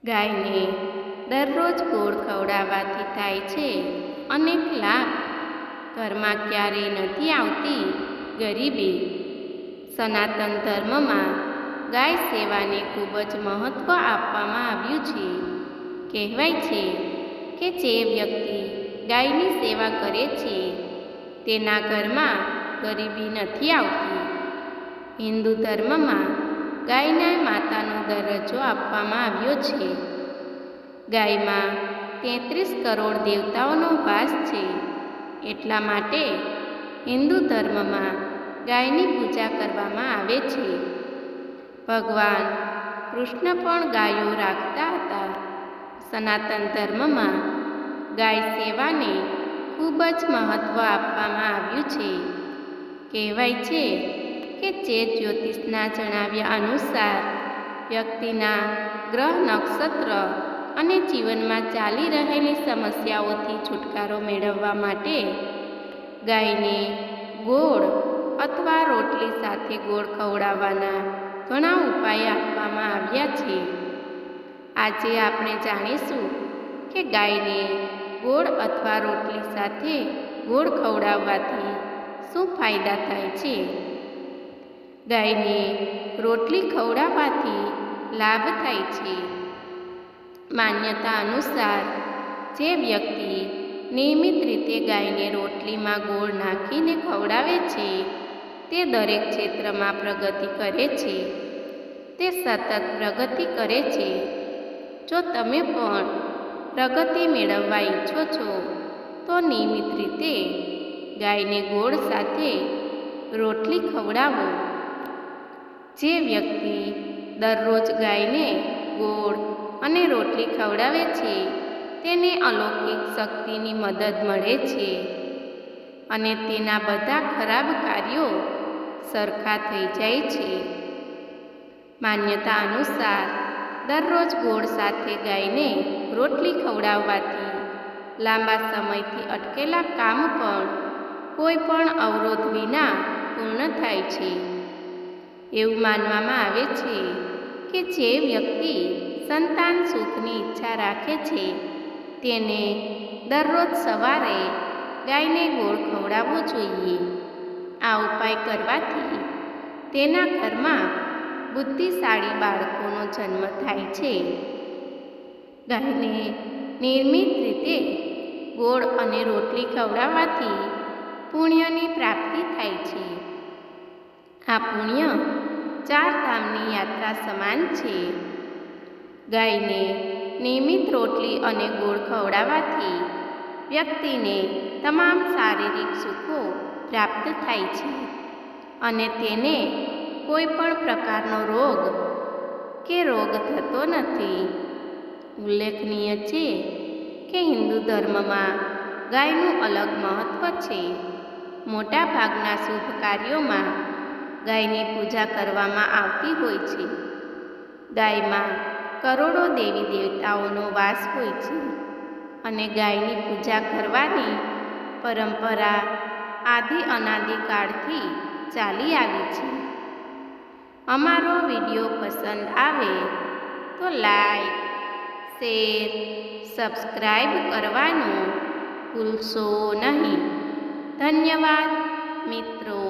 ગાયને દરરોજ ગોળ ખવડાવવાથી થાય છે અનેક લાભ. ઘરમાં ક્યારેય નથી આવતી ગરીબી. સનાતન ધર્મમાં ગાય સેવાને ખૂબ જ મહત્ત્વ આપવામાં આવ્યું છે. કહેવાય છે કે જે વ્યક્તિ ગાયની સેવા કરે છે તેના ઘરમાં ગરીબી નથી આવતી. હિન્દુ ધર્મમાં ગાયના માતાનો દરજ્જો આપવામાં આવ્યો છે. ગાયમાં 33 કરોડ દેવતાઓનો વાસ છે. એટલા માટે હિન્દુ ધર્મમાં ગાયની પૂજા કરવામાં આવે છે. ભગવાન કૃષ્ણ પણ ગાયો રાખતા હતા. સનાતન ધર્મમાં ગાય સેવાને ખૂબ જ મહત્ત્વ આપવામાં આવ્યું છે. કહેવાય છે કે ચેત જ્યોતિષના જણાવ્યા અનુસાર વ્યક્તિના ગ્રહ નક્ષત્ર અને જીવનમાં ચાલી રહેલી સમસ્યાઓથી છુટકારો મેળવવા માટે ગાયને ગોળ અથવા રોટલી સાથે ગોળ ખવડાવવાના ઘણા ઉપાય આપવામાં આવ્યા છે. આજે આપણે જાણીશું કે ગાયને ગોળ અથવા રોટલી સાથે ગોળ ખવડાવવાથી શું ફાયદા થાય છે. ગાયને રોટલી ખવડાવવાથી લાભ થાય છે. માન્યતા અનુસાર જે વ્યક્તિ નિયમિત રીતે ગાયને રોટલીમાં ગોળ નાખીને ખવડાવે છે તે દરેક ક્ષેત્રમાં પ્રગતિ કરે છે. તે સતત પ્રગતિ કરે છે. જો તમે પણ પ્રગતિ મેળવવા ઈચ્છો છો તો નિયમિત રીતે ગાયને ગોળ સાથે રોટલી ખવડાવો. જે વ્યક્તિ દરરોજ ગાયને ગોળ અને રોટલી ખવડાવે છે તેને અલૌકિક શક્તિની મદદ મળે છે અને તેના બધા ખરાબ કાર્યો સરખા થઈ જાય છે. માન્યતા અનુસાર દરરોજ ગોળ સાથે ગાયને રોટલી ખવડાવવાથી લાંબા સમયથી અટકેલા કામ પણ કોઈ પણ અવરોધ વિના પૂર્ણ થાય છે. એવું માનવામાં આવે છે કે જે વ્યક્તિ સંતાન સુખની ઈચ્છા રાખે છે તેને દરરોજ સવારે ગાયને ગોળ ખવડાવવો જોઈએ. આ ઉપાય કરવાથી તેના ઘરમાં બુદ્ધિશાળી બાળકોનો જન્મ થાય છે. ગાયને નિયમિત રીતે ગોળ અને રોટલી ખવડાવવાથી પુણ્યની પ્રાપ્તિ થાય છે. આ પુણ્ય 4 ધામની યાત્રા સમાન છે. ગાયને નિયમિત રોટલી અને ગોળ ખવડાવવાથી વ્યક્તિને તમામ શારીરિક સુખો પ્રાપ્ત થાય છે અને તેને કોઈ પણ પ્રકારનો રોગ થતો નથી. ઉલ્લેખનીય છે કે હિન્દુ ધર્મમાં ગાયનું અલગ મહત્ત્વ છે. મોટા ભાગના શુભ કાર્યોમાં ગાયની પૂજા કરવામાં આવતી હોય છે. ગાયમાં કરોડો દેવી દેવતાઓનો વાસ હોય છે અને ગાયની પૂજા કરવાની પરંપરા આદિ અનાદિકાળથી ચાલી આવી છે. અમારો વિડીયો પસંદ આવે તો લાઈક, શેર, સબસ્ક્રાઈબ કરવાનું ભૂલશો નહીં. ધન્યવાદ મિત્રો.